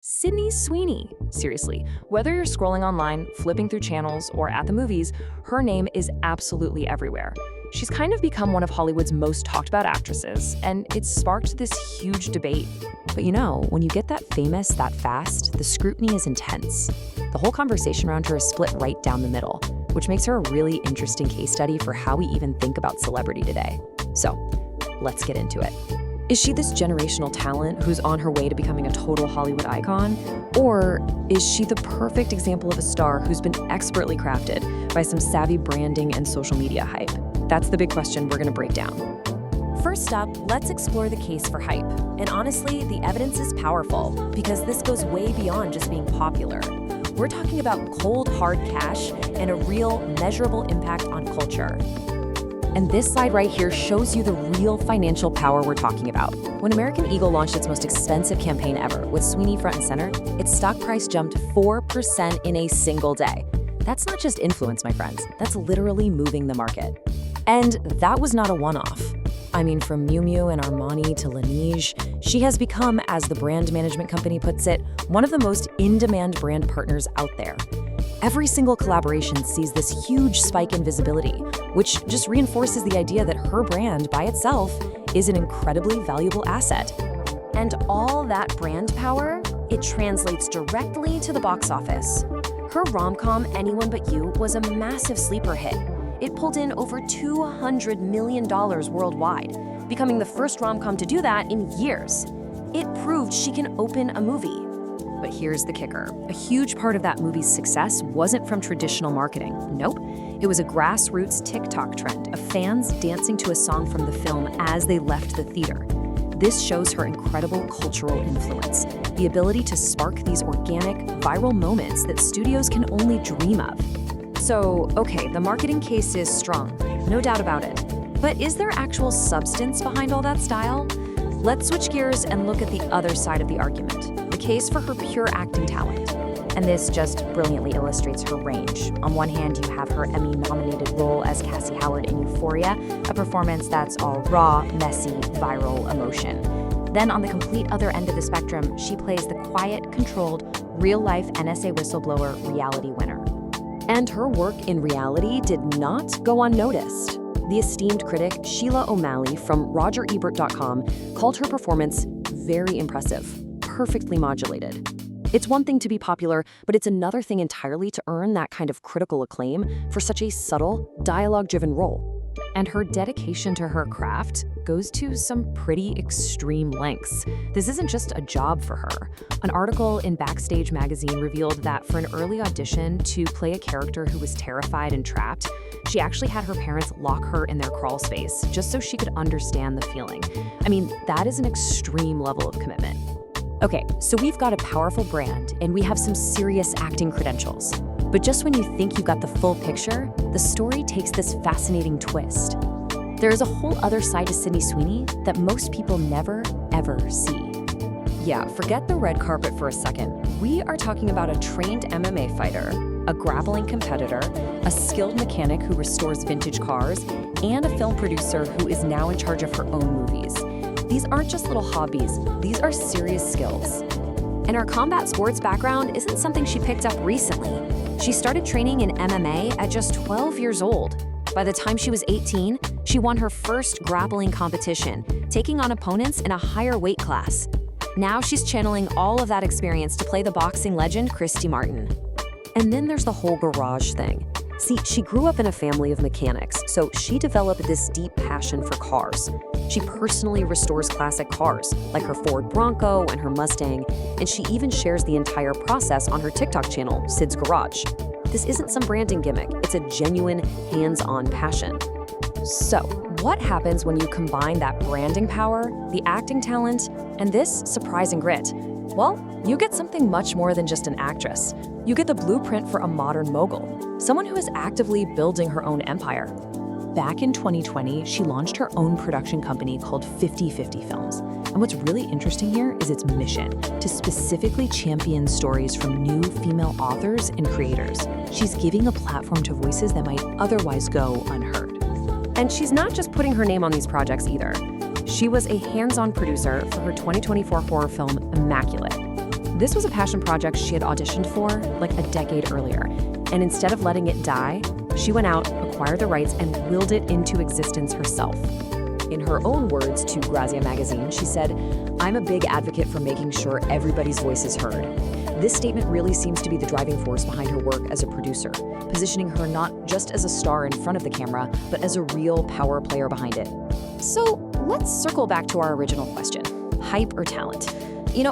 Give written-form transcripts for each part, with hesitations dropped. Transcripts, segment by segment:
Sydney Sweeney. Seriously, whether you're scrolling online, flipping through channels, or at the movies, her name is absolutely everywhere. She's kind of become one of Hollywood's most talked about actresses, and it's sparked this huge debate. But when you get that famous that fast, the scrutiny is intense. The whole conversation around her is split right down the middle, which makes her a really interesting case study for how we even think about celebrity today. So, let's get into it. Is she this generational talent who's on her way to becoming a total Hollywood icon? Or is she the perfect example of a star who's been expertly crafted by some savvy branding and social media hype? That's the big question we're gonna break down. First up, let's explore the case for hype. And honestly, the evidence is powerful because this goes way beyond just being popular. We're talking about cold, hard cash and a real, measurable impact on culture. And this slide right here shows you the real financial power we're talking about. When American Eagle launched its most expensive campaign ever, with Sweeney front and center, its stock price jumped 4% in a single day. That's not just influence, my friends. That's literally moving the market. And that was not a one-off. I mean, from Miu Miu and Armani to Laneige, she has become, as the brand management company puts it, one of the most in-demand brand partners out there. Every single collaboration sees this huge spike in visibility, which just reinforces the idea that her brand by itself is an incredibly valuable asset. And all that brand power, it translates directly to the box office. Her rom-com, Anyone But You, was a massive sleeper hit. It pulled in over $200 million worldwide, becoming the first rom-com to do that in years. It proved she can open a movie. But here's the kicker. A huge part of that movie's success wasn't from traditional marketing. Nope. It was a grassroots TikTok trend of fans dancing to a song from the film as they left the theater. This shows her incredible cultural influence, the ability to spark these organic, viral moments that studios can only dream of. So, okay, the marketing case is strong, no doubt about it. But is there actual substance behind all that style? Let's switch gears and look at the other side of the argument. Case for her pure acting talent. And this just brilliantly illustrates her range. On one hand, you have her Emmy-nominated role as Cassie Howard in Euphoria, a performance that's all raw, messy, viral emotion. Then on the complete other end of the spectrum, she plays the quiet, controlled, real-life NSA whistleblower reality winner. And her work in reality did not go unnoticed. The esteemed critic Sheila O'Malley from RogerEbert.com called her performance very impressive. Perfectly modulated. It's one thing to be popular, but it's another thing entirely to earn that kind of critical acclaim for such a subtle, dialogue-driven role. And her dedication to her craft goes to some pretty extreme lengths. This isn't just a job for her. An article in Backstage magazine revealed that for an early audition to play a character who was terrified and trapped, she actually had her parents lock her in their crawl space just so she could understand the feeling. I mean, that is an extreme level of commitment. Okay, so we've got a powerful brand and we have some serious acting credentials. But just when you think you got the full picture, the story takes this fascinating twist. There is a whole other side to Sydney Sweeney that most people never, ever see. Yeah, forget the red carpet for a second. We are talking about a trained MMA fighter, a grappling competitor, a skilled mechanic who restores vintage cars, and a film producer who is now in charge of her own movies. These aren't just little hobbies, these are serious skills. And her combat sports background isn't something she picked up recently. She started training in MMA at just 12 years old. By the time she was 18, she won her first grappling competition, taking on opponents in a higher weight class. Now she's channeling all of that experience to play the boxing legend Christy Martin. And then there's the whole garage thing. See, she grew up in a family of mechanics, so she developed this deep passion for cars. She personally restores classic cars, like her Ford Bronco and her Mustang, and she even shares the entire process on her TikTok channel, Sid's Garage. This isn't some branding gimmick, it's a genuine, hands-on passion. So, what happens when you combine that branding power, the acting talent, and this surprising grit? Well, you get something much more than just an actress. You get the blueprint for a modern mogul, someone who is actively building her own empire. Back in 2020, she launched her own production company called 50/50 Films. And what's really interesting here is its mission, to specifically champion stories from new female authors and creators. She's giving a platform to voices that might otherwise go unheard. And she's not just putting her name on these projects either. She was a hands-on producer for her 2024 horror film, Immaculate. This was a passion project she had auditioned for like a decade earlier. And instead of letting it die, she went out, acquired the rights, and willed it into existence herself. In her own words to Grazia magazine, she said, "I'm a big advocate for making sure everybody's voice is heard." This statement really seems to be the driving force behind her work as a producer, positioning her not just as a star in front of the camera, but as a real power player behind it. So let's circle back to our original question, hype or talent?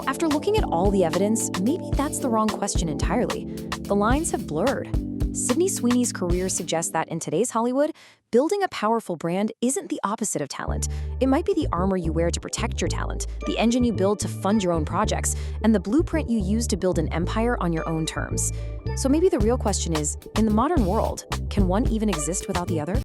After looking at all the evidence, maybe that's the wrong question entirely. The lines have blurred. Sydney Sweeney's career suggests that in today's Hollywood, building a powerful brand isn't the opposite of talent. It might be the armor you wear to protect your talent, the engine you build to fund your own projects, and the blueprint you use to build an empire on your own terms. So maybe the real question is, in the modern world, can one even exist without the other?